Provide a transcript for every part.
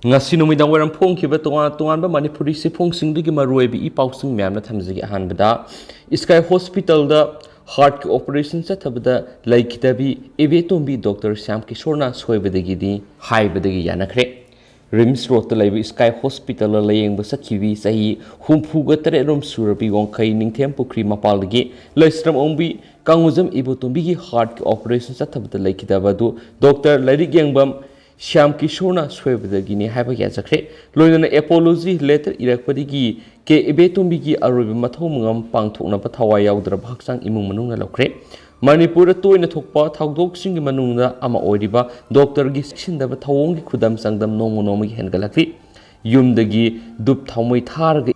ngasi numidang waram phongkhiba tongan ba manipuri siphongsingi maruibi I pausing myamna thamjigi ahanbada Sky Hospital da heart operation chathabada laikitabi ebetombi Dr. Syam Kishorna soibadagidi haibadagi yanakre Rims Road ta laiba Sky Hospital la layengba sakhibi sahi humfuga tare rom surabi wongkai ningthem pukri mapaldagi laistram ongbi kanguzam ebetombi gi heart operation chathabada laikidabadu Dr. Leirik yengbam Syam Kishorna soibadagini haiba yazakre loinana apology letter irakpadigi ke ebetombi arobi mathau mangam pangthokna pathawai yaudra bhaksang imung manungna lokre Manipur toina thokpa thawdok singi manungna ama oiriba doctor gi sindaba thawong gi khudam sangdam nomo gi hengalakri yumdagi dup thawmoi tharga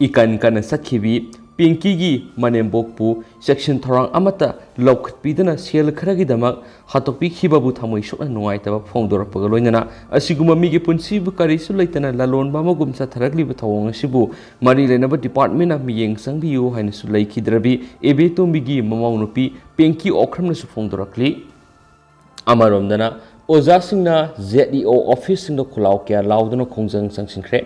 ikan kana sakhibi Pinky gi manembokpu section thorang amata lokpidana sel kharagi damak hatokpi khibabu thamoi sokna nuai taba phongdorapga loinana asiguma migi punsi bu kari su leitana lalon bama gumsa tharagli bu thawong asibu mari lenaba department na miyeng sangbiu haina su leikidrabi ebetombi gi mamaunupi Pinky okramna su phongdorakli amaromdana oja singna ZEO office singda khulaw kya laudana khongjang sangsinkhre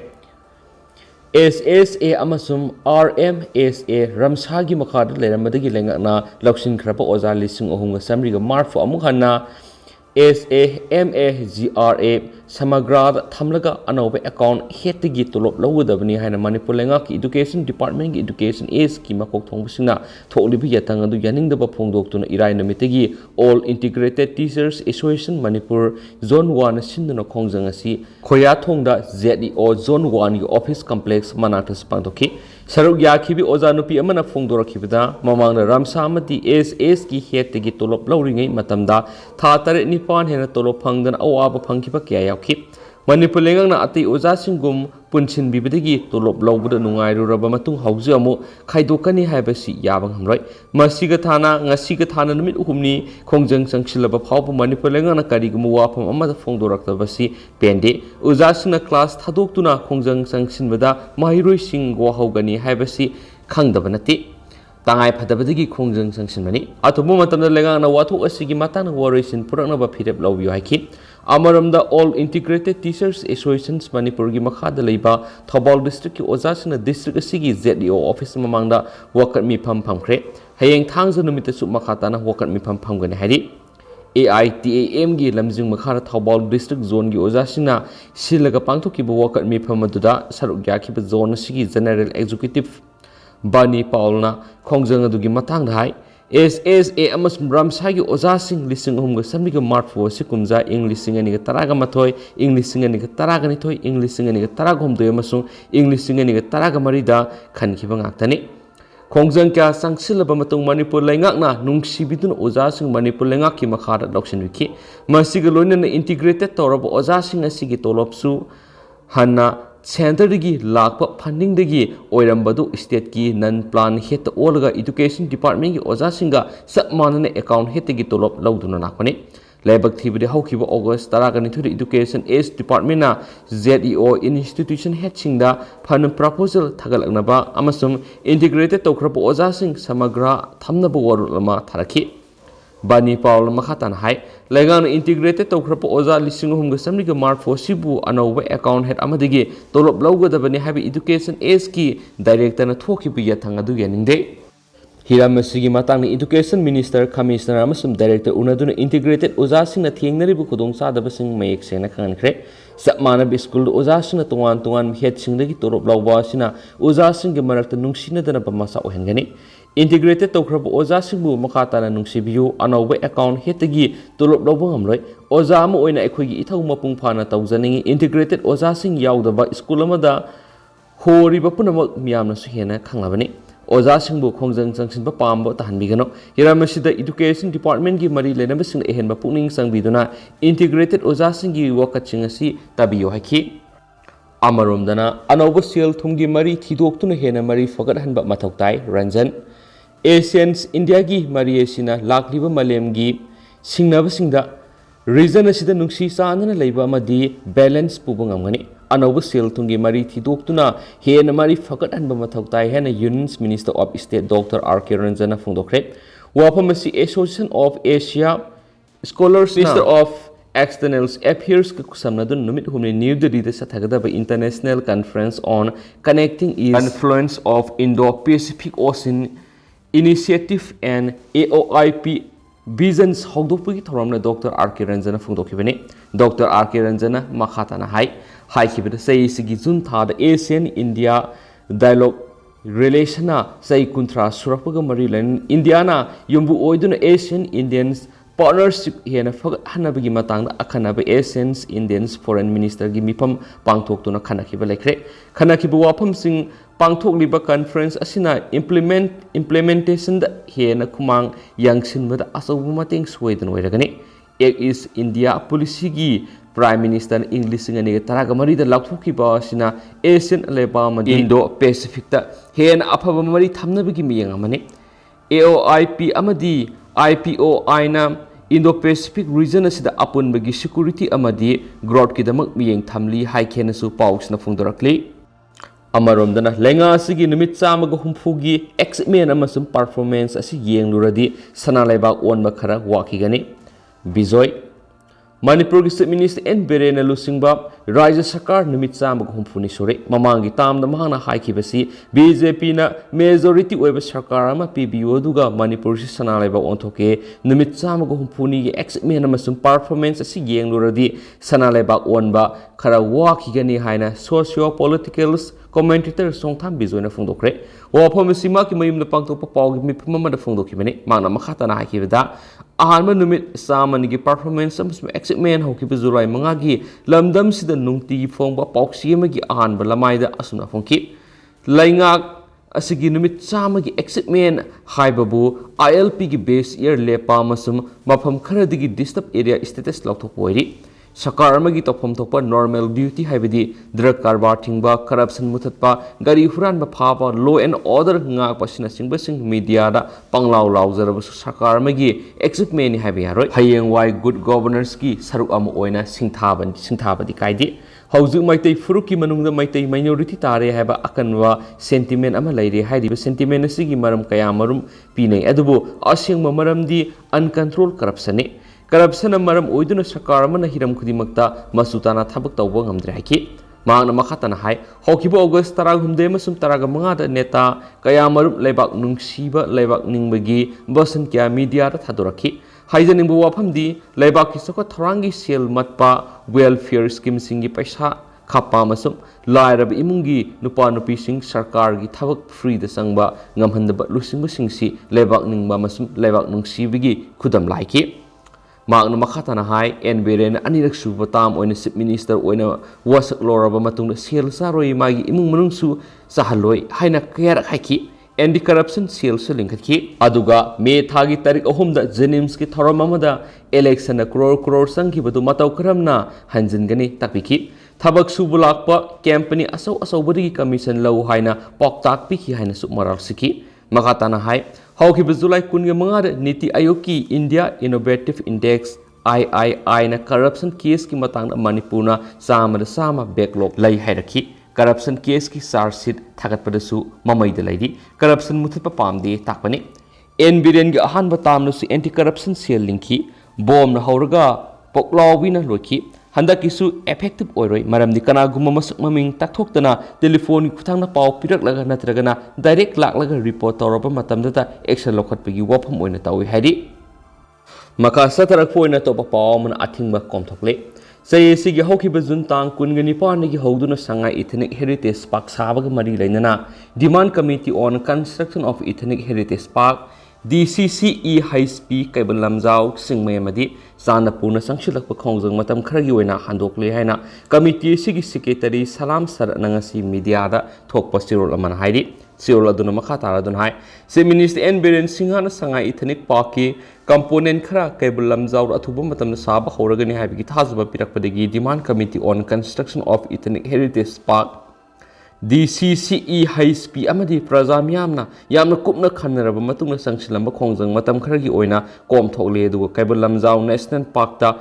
SSA amasum RMSA Ramsagi Makad Leramadagi Lengana Lakshin Krapa Oza Lising Ohunga Samriga Marfu Amuhana SAMAGRA Samagrad Tamlaga Anobe account Hetigi Tolop Lowudabani Hana Manipur Lengaki Education Department Education is Kimakok Tongsina Tolibi Yatanga Yaning the Bapongdok to Irai Namitegi All Integrated Teachers Association Manipur Zone 1 Sindano Kongzangasi Koya Tongda ZEO Zone 1 Office Complex Manatas Pantoki Saruk Yakibi Ozanupi Amana Fongdorakibida Mamang Ramsamati SS ki Hetigi Tolop Lowring Matamda Tatare Nipan Hena Tolop Pangdan Awaba Pankipa Kaya Manipur lengang na ati oja singum punchin bibidagi tolop lawbuda nungai ruraba matung hauju amu khaidokani haibasi yabang hamroi masiga thana ngasiga thana numit uhumni khongjang sangsilaba phawbu Manipur lengang na karigumu wafam amada phongdoraktabasi pende oja singna class thadoktuna khongjang sangsinbada Maheiloi sing wahawgani haibasi khangdaba nati tangai phadabadagi khongjang sangsinbani atubu matamda lengang na wathu asigi matang warisin puraknaba phirep lawbiyo haiki Amaramda All Integrated Teachers Associations Manipur gi makhada leiba Thobal District ki ojasina district asigi ZEO office mamangda wakat mi pham kre hayeng thangja numita su makhatana wakat mi pham gani hari AITAM gi lamjing makhara Thobal District Zone gi ojasina silaga pangthoki bo wakat mi pham aduda saruk yakhi ba zone asigi General Executive Bani Paulna khongjang adugi matangda hai SSA amasum Ramsagi Ozasing lising ohumga sambiga marfu sikumja English singaniga taraga mathoi English singaniga taraga nithoi English singaniga taraga homdoi amasung English singaniga taraga marida khankhiba ngaktani khongjang kya sangsilaba matung Manipur laingakna nungsibidun ojasing Manipur laingakki makhara loksinwiki masiga loinana integrated toraba ojasing asigi tolopsu hanna Center digi lakpa funding digi oirambadu state ki non plan het olga education department ki oja singa sapmanane account hetegi tolop lauduna nakoni lebak thibide haukiba August taragani thuri education is department na ZEO institution head singda fund proposal thagalaknaba amasum integrated tokrapa oja sing samagra thamnaba warulama tharaki Bani Paul Makhatan Hai Legan integrated Tokrapa Oza Lisingum Gasamriga Mark for Sibu Anowe account head Amadigi Tolop Logo the Bani Happy Education Eski Director and Toki Yatangadu Yaninde Hiramasigi Matang Education Minister Commissioner Amasum Director Unaduna Integrated Ozasing a Tiangaribu Kudong Sadabasing Mayek Sena Kankre Sapmana School Ozasing at Tuan Head Singagi Torop Lawasina Ozasing Marakta Nungsina than a Bamasa Ohengani Integrated Tokrap Oza Sibu Makatana Nungsibu Anowe account Hetagi Tolop Lobongamroy Ozam Oina Equi Itau Mapung Pana Tauzaning Integrated Oza Sing Yaudaba Skulamada Hori Bapunama Miamna Suhena Kanglavani Oza Singbu Kongzang Sangsin Pambo Tanbigano Hiramashida Education Department Gi Mari Lenabasing Ehen Bapuning Sangbiduna Integrated Oza Singi Wakachingasi Tabio Haki Amarumdana Anoba Seal Tungi Mari Tidoktuna Hena Mari Forgot Hanba Matoktai Ranjan Asians India gi Mariesina Lakliba Malem gi Singnabasingda Reason asida nungsi saanana leiba amadi balance pubungamgani Anoba Seal Tungi Mari Tidoktuna Hena Mari Forgot Hanba Matoktai Hena Unions Minister of State Dr. R.K. Ranjana Fungdokret Wapamasi Association of Asia Scholars Minister of External Affairs ka kusamnadun numit humni New Delhi da sathagadaba International Conference on Connecting East Influence of Indo-Pacific Ocean Initiative and AOIP Visions Hogdopagi Thoramna Dr. R.K. Ranjana Fungdokibani. Dr. R.K. Ranjana Makhatana Hai Kibita say Sigi Junta the Asian India Dialogue Relationa say Kuntra Surapaga Marilan Indiana Yumbu Oidun Asian Indians Partnership here Hanabigi Matang Akanaba Asians Indians Foreign Minister Gimipam Pangtok to Nakanakiba Lekre Kanakibu Wapam Sing Pangtok Liba Conference Asina implementation here na Kumang Yangsin with Asabumating Sweden Wedagani. It is India policy gi Prime Minister English and Taragamari the Laktuki Basina Asian Alabama Indo Pacific ta here na Apabamari Tamnabigi Miyangamani AOIP Amadi IPO Aina Indo-Pacific region asida apun bagi security amadi growth kidamak miyeng thamli hai kenasu paus na fungdorakli amaromdana lenga asigi numit chamaga humfugi exmen amasum performance asi yengluradi sanalaibak onba khara wakigani bijoy Manipur ki State Minister N. Birena Lusingba Raja Sakar numit chamaga humfuni sore mamangi tamda mahana haikibasi BJP na majority oiba sarkar ama PBO duga Manipur si sanalaiba onthoke numit chamaga humfuni gi exmen amasum performance asi yengluradi sanalaiba onba khara wakigani haina socio political commentator songtham bijoina fungdokre wafam sima ki mayum na pangtokpa pawgi mipmama da fungdokibani mangna makhatana haikibada ahanma numit samanigi performance amasum exmen hokiba July mangagi lamdam sida nungti fongba pauksi amagi ahanba lamaida asumna fongki laingak asigi numit samagi exmen haibabu ILP gi base year lepa amasum mafam kharadigi disturb area status laukthokpoiri Sakar amagi topom topa normal duty haibidi drug karbar thingba corruption muthatpa gari huran ba phaba law and order nga pasina singba sing media da panglaw lawzaraba sakar amagi exitmen haibi yaroi hayeng wai good governors ki saruk am oina singthabadi kaidi haujuk maitai furuki manungda maitai minority tare haiba akanwa sentiment ama laire hairiba sentiment asigi maram kaya marum pinai adubu asingma maramdi uncontrolled corruption Corruption maram oiduna sakar amana hiram khudimakta masutana thabak tawba ngamdre haki mangna makhatana hai hokiba August 10 masum 15 da neta kaya marum leibak nungsiba leibak ningbagi basan kya media da thadoraki haijaningbu wafamdi leibak ki soko thorangi sel matpa welfare scheme singi paisa khapa masum lairab imungi nupa nupi sing sarkar gi thabak free da sangba ngamhandaba lusingba singsi leibak ningba masum leibak nungsibigi khudam laiki Magna makhatana hai N. Birena anirak subatam oina Chief Minister oina wasak loraba matungda sel saroi magi imung manungsu sahaloi haina kayar haiki anti corruption sel selingkhatki aduga me thagi tarik ahumda Jenims ki thoram amada election na crore sangki badu matau karamna hanjingani takpiki thabak subulakpa company asau bari commission law haina poktak piki haina sumaral siki makhatana hai Haukiba July kunga mangada Niti Ayogi India Innovative Index III na corruption case ki matang Manipurna sama backlog lai hairaki corruption case ki charge thagat padasu mamai da laidi corruption muthipa pamdi takpani N. Biren gi ahan batam su anti corruption cell linki bom na hauraga poklawi na loki handakisu effective oiroi maramdi kana gumma masuk maming takthokdana telephone kuthangna paw piraklaga natragana direct laklaga report tawraba matamdata action lokhatpagi wafam oina tawi haidi maka satarak poina topa paw man athingba komthokle sayesi gi hokiba juntang kungani panigi hoduna sangai ethnic heritage park sabaga mari lainana demand committee on construction of ethnic heritage park DCCE high speed cable lamjau singmay madi sana puna sangshilak pakhongjang matam kharagi oina handokle haina committee sigi secretary salam sar nangasi media da thokpa sirol amana haidi sirol aduna makha tara dun hai se minister N. Biren Singhana sangai ethnic park ki component khara cable lamjau athuba matam saba horagani haibigi thazba pirakpadagi demand committee on construction of ethnic heritage park DCCE high speed amadi prajamyamna yamna kupna khanaraba matungna sangsilamba khongjang matam kharagi oina kom thokle du kaibal lamjau national park ta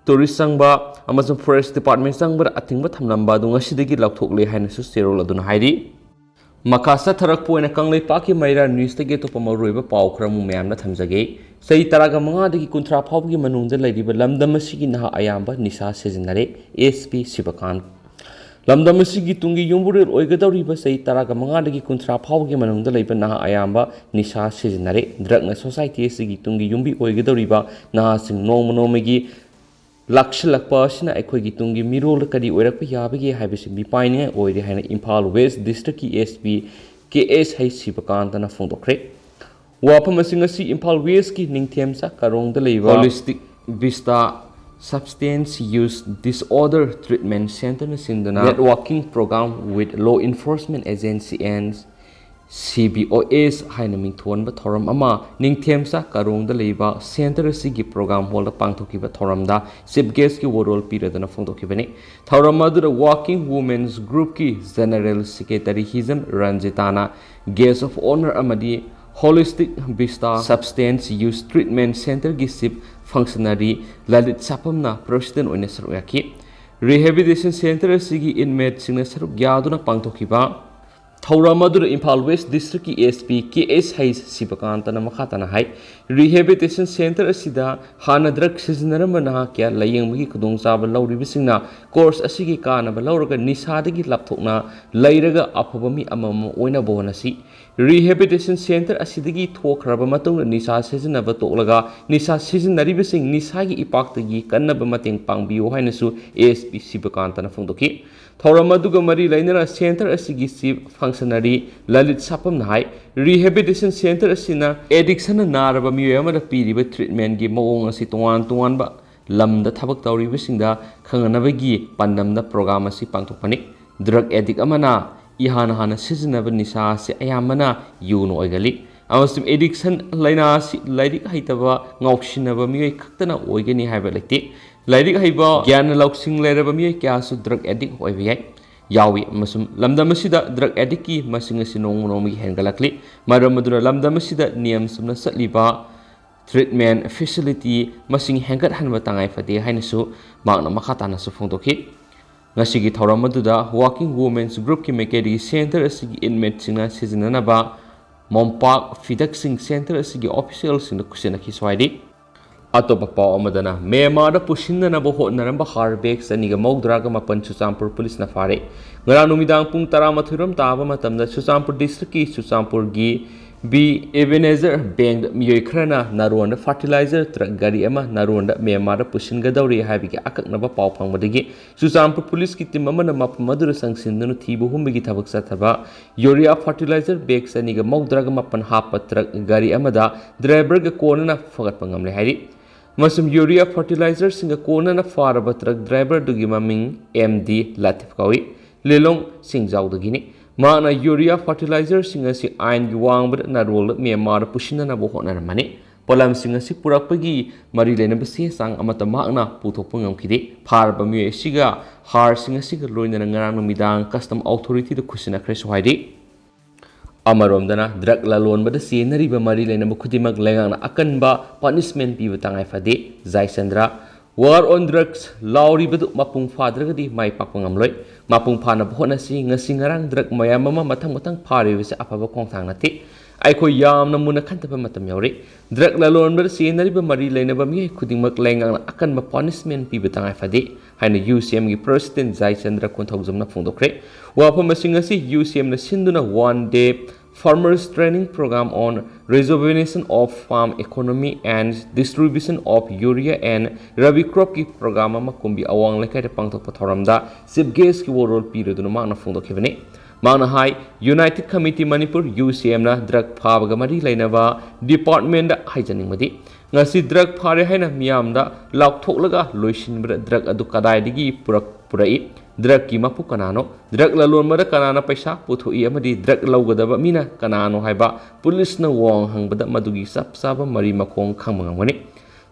tourist sangba amazon forest department sangba athingba thamlamba du ngasidagi laukthokle haina su serol aduna hairi Makasa Tarakpo Kanglei Paki Maira News to get up a river Pau Kramum Tamzage. Say Taragamanga de Kuntra Pavgi Manunda Lady Lamdamasigi Naha Ayamba Nisa Seasonare SP Sibakan. Lamdamasigi Tungi Yumbur Oigada River say Taragamanga de Kuntra Pavgi Manunda Lady Naha Ayamba Nisa Seasonare Dragna Society Sigi Tungi Yumbi Oigada River Naha Sing Nomonomegi Lakshilakpasina Equigi Tungi Mirol Kadi Urapa Yabagi Habisi Bipine or the Hana Impal West District SP KS Hay Sipakantana Fundokre. Wapamasingasi Impal West Ki Ningtemsa Karong the Leva Holistic Vista Substance Use Disorder Treatment Center Sindana Networking Program with Law Enforcement Agency and CBOS Hainaming Tuanba Thoram Ama Ningtemsa Karong the Leva Center Sigi Program Holder Pangtokiba Thoramda Sibgeski World Period and a Fundokibene Thoramadu the Working Women's Group Ki General Secretary Hizan Ranjitana Guest of Honor Amadi Holistic Vista Substance Use Treatment Center Gisip Functionary Lalit Sapamna President Onesaruyaki Rehabilitation Center Sigi Inmate Sinasaru Gyaduna Pangtokiba Thauramadu Impal West District SP KS Hayes Sibakantana Makatana Hai Rehabilitation Center Asida Hana Drug Sizinamana Kya Laying Miki Kudung Saba Lauri Bisina Course Asigi Kana Balauraga Nisadagi Laptokna Lairaga Apabami Amam Oina Bonasi Rehabilitation Center Asidigi Talk Rabamatung Nisa Sizinaba Tolaga Nisa Sizinaribising Nisagi Ipaktagi Kanabamating Pangbiu Hainasu ASP Sibakantana Fundoki Thauramadu Mari Lainera Center Asigi Functionary Lalit Sapam Nai Rehabilitation Center Asina Addiction and Naraba Muyama Piriba Treatment Gi Mong Situan Ba Lam the Tabak Tauri Visinda Kanganavagi Pandam the Program Si Pantopanic Drug Addict Amana Ihana Hana Seasonable Nisa Se Ayamana Yuno Oigali Amasum Addiction Lina Leirik Haitava Ngokshinava Mui Kaktana Oigani Habalati Leirik Haiba Gan Loxing Leraba Mui Kasu Drug Addict Oivia Yawi Masum Lamdamasida Drug Addicti Masingasinomi Hengalakli Maramadura Lamdamasida Niam Sumna Satliba Treatment Facility Masing Hangat Hanwatangai Fade Hainasu Magna Makatana Sufundoki Nasigi Tauramaduda Working Women's Group Ki Mekedi Center Asigi Inmate Sina Seasonanaba Mompak Fidexing Center Asigi Officials in the Kusinaki Swadi Atopapa Amadana Myanmar Pushina Nabo Naramba Harbex and Nigamog Dragama Panchusampur Police Nafare Granumidang Pung Taramaturum Tava Matam the Susampur District Susampur Gi B. Ebenezer Banged Myoikrana Narunda Fertilizer Gari Emma Narunda Myanmar Pushin Gadauri Havik Akak Nava Paupang Madigi Susampur Police Kitimamana Map Madura Sangsindanu Tibu Humigi Tabak Satava Urea Fertilizer Bakes and Nigamog Dragamapan Hapa Truck Gari Amada Driver Kona Fagat Pangamle Hari Masum Urea Fertilizer Singakona na Faraba Truck Driver Dugimaming MD Latif Kawi Lelong Singzau Dugini Mana Urea Fertilizer Singasi Ain Yuang but Narol Myanmar Pushina Nabohona Mani Polam Singasi Purapagi Marilena Basi Sang Amata Magna Putopungam Kide Parba Mue Siga Har Singasiga Loina Narano Midang Custom Authority the Kusina Cres Wadi Amaromdana Drug Lalon but the scenery by Marilena Bukudimak Langan Akanba Punishment Pivatangai Fade Zai Sandra War on Drugs Lauri Badu Mapung Fadragadi Mai Papungamloy Mapung Pana Bonasi Nasingarang Drug Mayamama Matang Pari with Apava Kongtanati Aiko Yam Namuna Kantapa Matamori Drug Lalon but the scenery by Marilena Bami Kudimak Langan Akanba Punishment Pivatangai Fade Hina UCM President Zai Sandra Kontogzam Fundokre Wapamasingasi UCM Sinduna 1 day Farmers Training Program on Rejuvenation of Farm Economy and Distribution of Urea and Rabi Crop Ki Program Makumbi Awang Lekai de Pangtok Pathoramda Sibges Ki World Period no Magna Fundo Kevene Magna High United Committee Manipur UCM na Drug Pabagamari Lainava Department Hygienic Madi Ngasi Drug Pare Haina Miamda Lauk Toklaga Loishin Drug Adu Kadai Digi Purai Drug ki mapu kanano drug lalon mada kanana paisa puthui amadi drug laugadaba mina kanano haiba police na wong hangbada madugi sapsaba mari makong khangmangani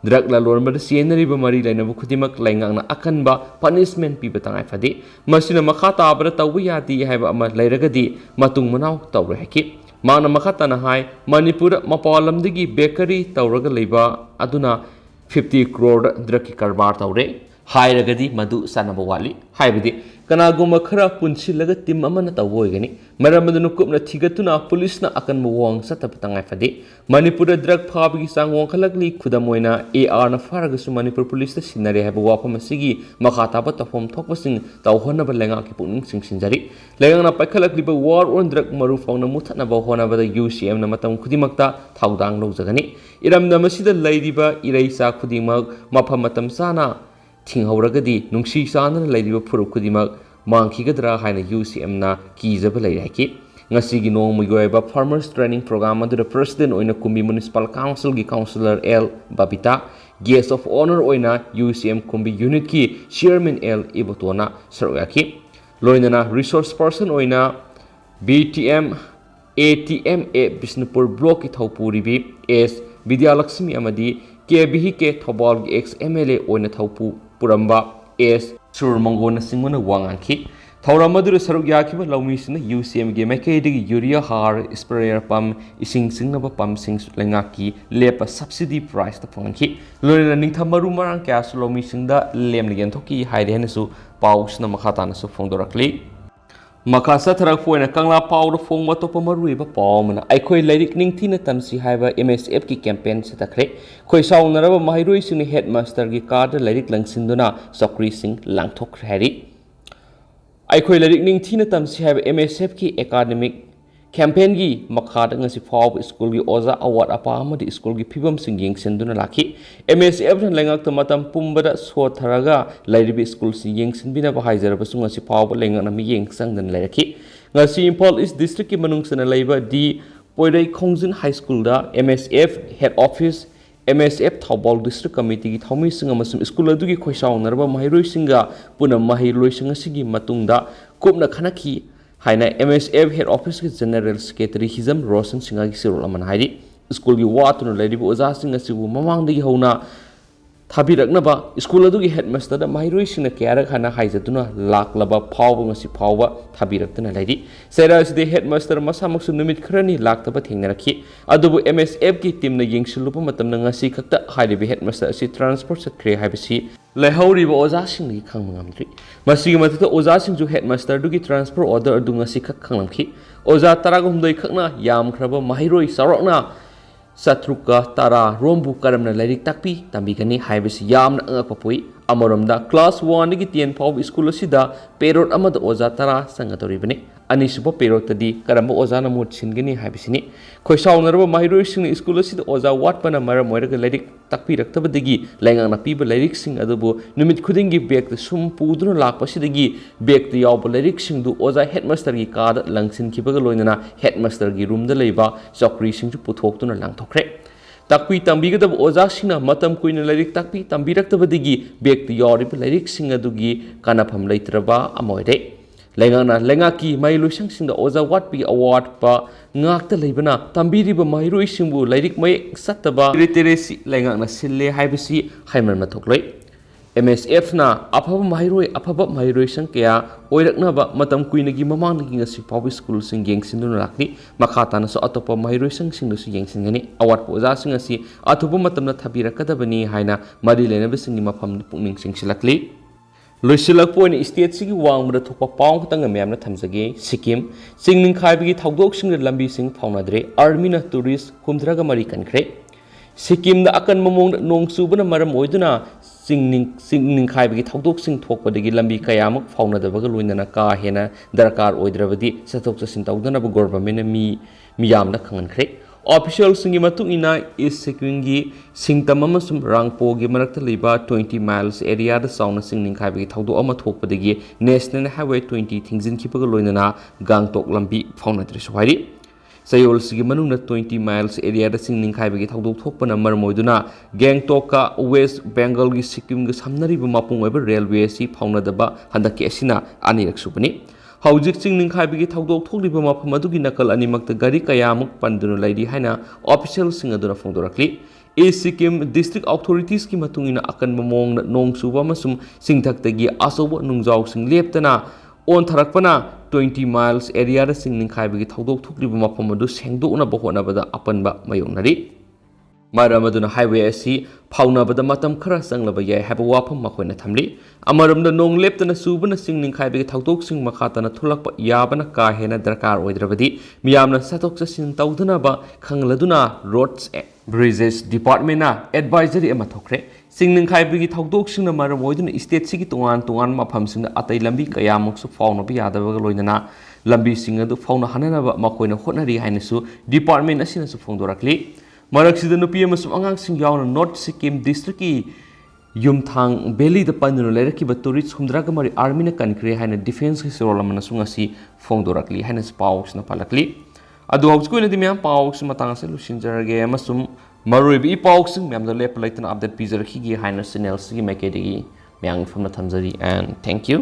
drug lalon mada sienari ba mari laina bukhutimak laingang na akanba punishment pi batangai fadi masina makhata abra tawi yati haiba ama lairagadi matung manau tawre haki mana makhata na hai manipur mapalamdigi bakery tawraga leiba aduna 50 crore drug ki karbar tawre हायरगदी मधु सानब वाली हाइबदी कनागुम खरा पुनसिलग team अमन तवोइगनी मरमदनु कुपना थिगतुना पुलिसना अकन मुवांग सतप तंगाय फदे Manipur drug फाबगी सांग वंखलगली खुदमोइना AR न फारगसु Manipur police सिनरे हैब वाफम सिगी मखाताब तफम थोकबसिंग तवहनब लेंगा की पुनिंग सिंसिंजरी लेंगना पैखलगलिब war on drug Maru fauna मुथनब होनबद UCM न मतम खुदिमक्ता थाउदांग लौजगनी इरमदा मसिदा लैरिबा इरैसा खुदिमक मफम मतम साना थिंहौरगदी नुंसी सानना लैरिबा फुरुप खुदिमक मांखिगद्रा हाइना यूसीएमना कीजब लैराकी ngasi nong mugoiba farmers training program adu president oina kumbi municipal council gi councillor L Babita guest of honor oina UCM kumbi unit ki chairman L Ibotona sarwaki loinana resource person oina BTM ATMA Bisnupur block ki thawpuri bi S Vidyalakshmi amadi KBH ke Thobal gi ex MLA oina thawpu puramba S Surmangona singona wanganki Thauramadu Saruk Yakiba Laumisina UCM Game Makedi Urea Har Sprayer Pump Ising Singnaba Pump Sings Langaki Lepa subsidy price the Punki Lorena Nintamaru Marang Cas Lomisinda Lemligan Toki Haidenesu Paus Namakatana so Fondorakli Makasa Tarakpoina Kangla Power Fong Watopamaruiba Palm Ikoi Leirik Ningtina Tamsi Hiva MSF ki campaign Setakre Koi Saunaraba Maheiloi Suni Headmaster gi kada Leirik langsinduna Sokri Sing Langtok Harry Aikoi Leirik Ningtina Tamsi have MSF ki academic campaign gi makhada ngasi faw school gi oza award apa amadi school gi phibam sing yengsinduna laki MSF ran lengak tamatam pumbada so tharaga lairibi school sing yengsinbina ba haijar basu ngasi faw lengak na mi yengsang dan lairaki ngasi Impal East district ki manung sana laiba di Poidai Khongjin High School da MSF head office MSF Thobal District Committee ki thawmi singa masum school adu gi khoisaw narba Maheiloi singa puna Maheiloi singa sigi matungda kupna khanaki haina MSF head office ki general secretary Hizam Roshan singa gi sirol aman hairi school gi watunu lady oza singa sibu mamang dagi hauna thabiraknaba school adu gi headmaster da Maheiloi singa kyarak hana haijatuna laklaba phawba ngasi phawba thabirakna lady seras de headmaster masamaksu numit khrani laktaba thengnarakhi adubu MSF ki team na yengsilupa matamna ngasi khakta hairibi headmaster asi transport sakre haibisi lehauriba oza sing gi khangmangamdri masigi matata oza sing ju headmaster du gi transfer order adu ngasi khak khanglamki oza taragumdoi khakna yam khraba Maheiloi sarokna Satruka Tara Rombu Karamna Leirik Takpi Tambigani Haibis Yam Papui Amoramda Class 1 Nigi Tien Pau School Sida Perot Amada Oza Tara Sangatoribani Anisupa Perot Tadi Karamba Ozana Mut Singani Habisini Koisau Naraba Maheiloi Sing School Sida Oza Watpana Mara Moiraga Leirik Takpi Raktabadagi Langana Piba Leirik Sing Adubu Numit Kudingi Bek the Sum Puduna Lakpasidagi Bek the Yauba Leirik Sing du Oza Headmaster gi kada Langsin Kibagaloina Headmaster gi room the Leba Sokri Sing to Putoktuna Langtok Takpi Tambigada Oza Sina Matam Queen Leirik Takpi Tambiraktabadigi Bek the Yorib Leirik Sing Adugi Kanapam Laitraba Amoide Lengana Lengaki Maheiloi Sing the Oza Watpi Award pa Ngakta Lebana Tambiriba Maheiloi Singbu Leirik May Sataba Riteresi Lengana Sille Haibisi Haiman Matokloi MSF na Apaba Maheiloi Apaba Maheiloi Sankya Oiraknaba Matam Queen gi Mamang gi ngasi Pawi School sing yengsinduna lakni makhatana so atopa Maheiloi sing du yengsingani award poza sing asi atubu matamna thabirakadabani haina mari lenaba sing mafam pungning sing silakli Loisilak point state sigi wangmada thokpa paung khutanga myamna thamjage Sikkim singning khaibigi thawdok sing lambi sing phaunadre army na tourist humdraga mari kankre Sikkim da akan mamong nong subana maram oiduna singning khaibigi thawdok sing thokpadagi lambi kayamuk phaunadabaga loinana ka hena darkar oidrabadi satok chasin tawdana ba government mi miyamna khangankhre Official singi matung ina is Sikkim singtam amasum rangpo gi marakta liba 20 miles area da sauna singning khaibigi thawdo ama thokpadagi National Highway 20 thingzin khipaga loinana gangtok lambi phaunadre sohari Sayol sigi manungna 20 miles area da singning khaibigi thawdo thokpana marmoiduna Gangtok ka West Bengal gi Sikkim gi samnariba mapung oiba railway si phaunadaba handaki asina anirak subani Haujik singning khaibigi thawdok thokliba mafam adugi nakal animakta gari kayamuk pandunu laidi haina official sing aduna phongdorakli Sikkim district authorities ki matungina akan mamong nong suba masum singthaktagi asobo nungjaw sing leptana on tharakpana 20 miles area da singning khaibigi thawdok thokliba mafam adu sengdokna bahona bada apanba mayongnari ꯃꯔꯝ ꯑꯗꯨꯅ highway ꯑꯁꯤ ꯐꯥꯎꯅꯕꯗ ꯃꯇꯝ ꯈꯔ ꯆꯪꯂꯕ ꯌꯥꯏ ꯍꯥꯏꯕ ꯋꯥꯐꯝ ꯃꯈꯣꯏꯅ ꯊꯝꯂꯤ ꯑꯃꯔꯣꯝꯗ ꯅꯣꯡ ꯂꯦꯞꯇꯅ ꯆꯨꯕꯅ ꯆꯤꯡ ꯅꯤꯡꯈꯥꯏꯕꯒꯤ ꯊꯧꯗꯣꯛꯁꯤꯡ ꯃꯈꯥ ꯇꯥꯅ ꯊꯣꯛꯂꯛꯄ ꯌꯥꯕꯅ ꯀꯥ ꯍꯦꯟꯅ ꯗꯔꯀꯥꯔ ꯑꯣꯏꯗ꯭ꯔꯕꯗꯤ ꯃꯤꯌꯥꯝꯅ ꯆꯠꯊꯣꯛ ꯆꯠꯁꯤꯟ ꯇꯧꯗꯅꯕ ꯈꯪꯂꯗꯨꯅ ꯔꯣꯗꯁ ꯕ꯭ꯔꯤꯖꯦꯁ ꯗꯤꯄꯥꯔꯠꯃꯦꯟꯠꯅ ꯑꯦꯗꯚꯥꯏꯖꯔꯤ ꯑꯃ ꯊꯣꯛꯈ꯭ꯔꯦ ꯆꯤꯡ ꯅꯤꯡꯈꯥꯏꯕꯒꯤ ꯊꯧꯗꯣꯛꯁꯤꯡꯅ ꯃꯔꯝ ꯑꯣꯏꯗꯨꯅ ꯁ꯭ꯇꯦꯠꯁꯤꯒꯤ ꯇꯣꯉꯥꯟ ꯇꯣꯉꯥꯟꯕ ꯃꯐꯝꯁꯤꯡꯗ ꯑꯇꯩ ꯂꯝꯕꯤ ꯀꯌꯥꯃꯨꯛꯁꯨ ꯐꯥꯎꯅꯕ ꯌꯥꯗꯕꯒ ꯂꯣꯏꯅꯅ ꯂꯝꯕꯤꯁꯤꯡ ꯑꯗꯨ ꯐꯥꯎꯅꯍꯟꯅꯕ ꯃꯈꯣꯏꯅ ꯍꯣꯠꯅꯔꯤ ꯍꯥꯏꯅꯁꯨ ꯗꯤꯄꯥꯔꯠꯃꯦꯟꯠ ꯑꯁꯤꯅꯁꯨ ꯐꯣꯡꯗꯣꯔꯛꯂꯤ ꯃꯔꯛꯁꯤꯗ ꯅꯨꯄꯤ ꯑꯃꯁꯨꯡ ꯑꯉꯥꯡꯁꯤꯡ ꯌꯥꯎꯅ ꯅꯣꯔꯊ ꯁꯤꯛꯀꯤꯝ ꯗꯤꯁꯇ꯭ꯔꯤꯛꯀꯤ ꯌꯨꯝꯊꯥꯡ ꯚꯦꯂꯤꯗ ꯄꯟꯗꯨꯅ ꯂꯩꯔꯛꯈꯤꯕ ꯇꯨꯔꯤꯁ 63 ꯑꯥꯔꯃꯤꯅ ꯀꯟꯈ꯭ꯔꯦ ꯍꯥꯏꯅ ꯗꯤꯐꯦꯟꯁꯀꯤ ꯆꯦꯔꯣꯜ ꯑꯃꯅꯁꯨ ꯉꯁꯤ ꯐꯣꯡꯗꯣꯔꯛꯂꯤ ꯍꯥꯏꯅꯁꯨ ꯄꯥꯎꯁꯤꯅ ꯄꯜꯂꯛꯂꯤ ꯑꯗꯨ ꯍꯧꯖꯤꯛꯀꯤ ꯑꯣꯏꯅꯗꯤ ꯃꯌꯥꯝ ꯄꯥꯎꯁꯤ ꯃꯇꯥꯡ ꯑꯁꯤ ꯂꯣꯏꯁꯤꯟꯖꯔꯒꯦ ꯑꯃꯁꯨꯡ ꯃꯔꯨꯑꯣꯏꯕ ꯏ ꯄꯥꯎꯁꯤꯡ ꯃꯌꯥꯝꯗ ꯂꯦꯞꯄ ꯂꯩꯇꯅ ꯑꯞꯗꯦꯠ ꯄꯤꯖꯔꯛꯈꯤꯒꯦ ꯍꯥꯏꯅ ꯆꯦꯅꯦꯜꯁꯤꯒꯤ ꯃꯥꯏꯀꯩꯗꯒꯤ ꯃꯌꯥꯝꯒꯤ ꯐꯝꯅ ꯊꯝꯖꯔꯤ ꯑꯦꯟ ꯊꯦꯡꯛ ꯌꯨ